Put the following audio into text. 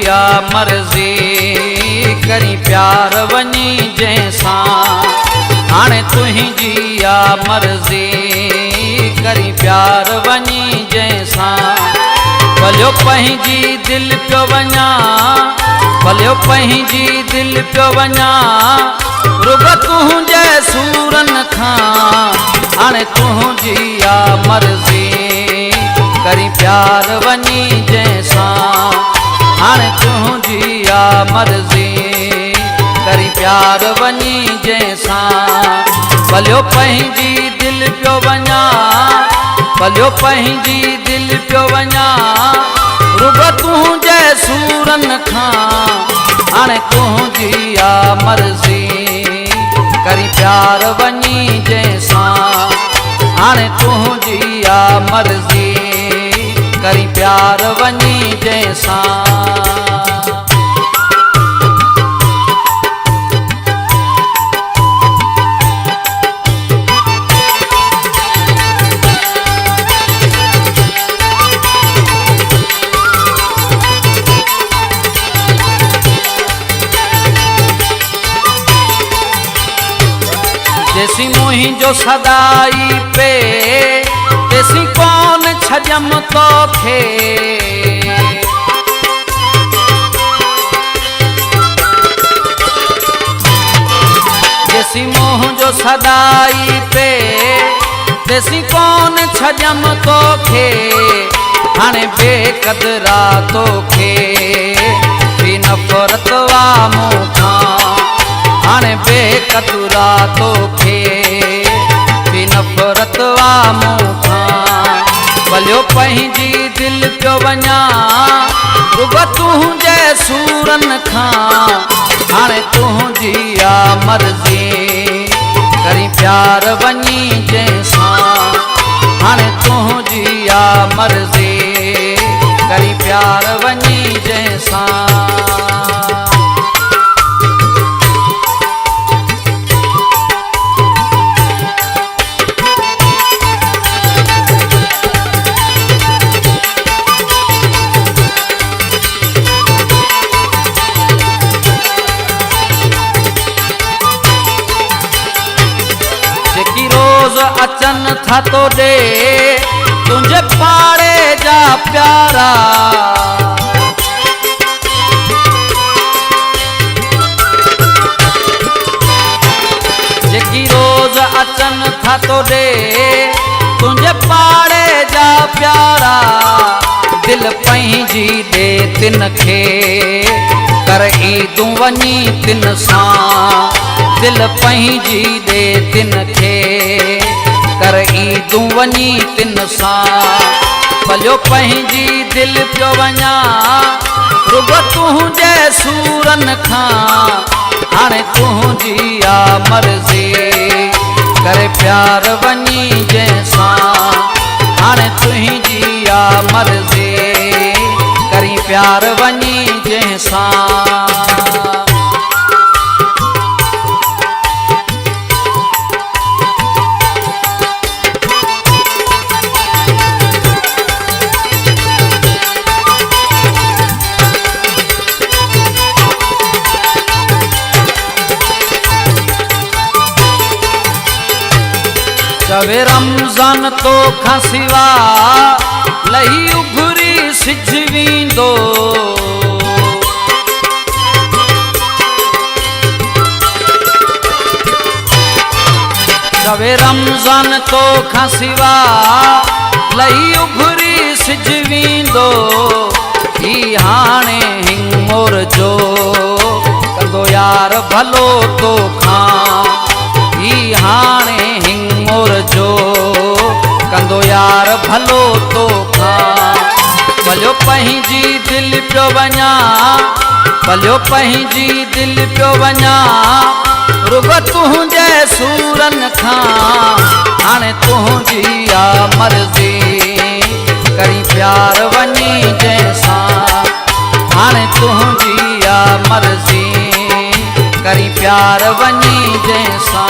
आ मर्जी करी प्यार वनी जैसा हाणे तुझी आ मर्जी करी प्यार वनी जैसा भलियो पंहिंजी दिल पियो वञा भलियो पंहिंजी दिल पियो वञा रुग तुंहिंजे सूरन खां हाणे तुझी आ मर्जी करी प्यार वनी जैसा हाणे तुझी आ मर्जी करी प्यार वनी जैसा भलियो पंहिंजी दिल पियो वञा भलियो पंहिंजी दिल पियो वञा रुग तुंहिंजे सूरन खां हाणे तुझी आ मर्जी करी प्यार वनी जैसा हाणे तुझी आ मर्जी करी प्यार वनी जैसा जैसी मुहिंजो सदाई पे तैसी कौन छजम तोखे जैसी मुहिंजो सदाई पे तैसी कौन छजम तोखे हाणे बेक़दरा तोखे भी नफ़रत वा मूंखां हाणे बेक़दरा तोखे भी नफ़रत वा मूंखां भलियो पंहिंजी दिल पियो वञा रुग तुंहिंजे सूरन खां हाणे तुझी आ मर्जी करी प्यार वनी जैसा हाणे तुझी आ मर्जी करी प्यार वनी जैसा अचन था तो दे तुझे पाड़े जा प्यारा जेकी रोज अचन था तो दे तुझे पाड़े जा प्यारा दिल पंहिंजी दे तिन खे कर ईदूं वनी तिन सां दिल पंहिंजी दे तिन खे कर ईदूं वनी तिन सां भलियो पंहिंजी दिल पियो वञा रुग तुंहिंजे सूरन खां हाणे तुझी आ मर्जी करे प्यार वनी जैसा हाणे तुझी आ मर्जी करी प्यार वनी जैसा जवे रमज़ान तो खां सिवा लही उभरी सिज वींदो जवे रमज़ान तो खां सिवा लही उभरी सिज वींदो ही हाणे हिंगोर जो कंदो यार भलो तो खां ही हाणे हिंगोर जो कंदो यार भलो तो खां भलियो पंहिंजी दिल पियो वञा भलियो पंहिंजी दिल पियो वञा रुग तुंहिंजे सूरन खां हाणे तुझी आ मर्जी करी प्यार वनी जैसा हाणे तुझी आ मर्जी करी प्यार वनी जैसा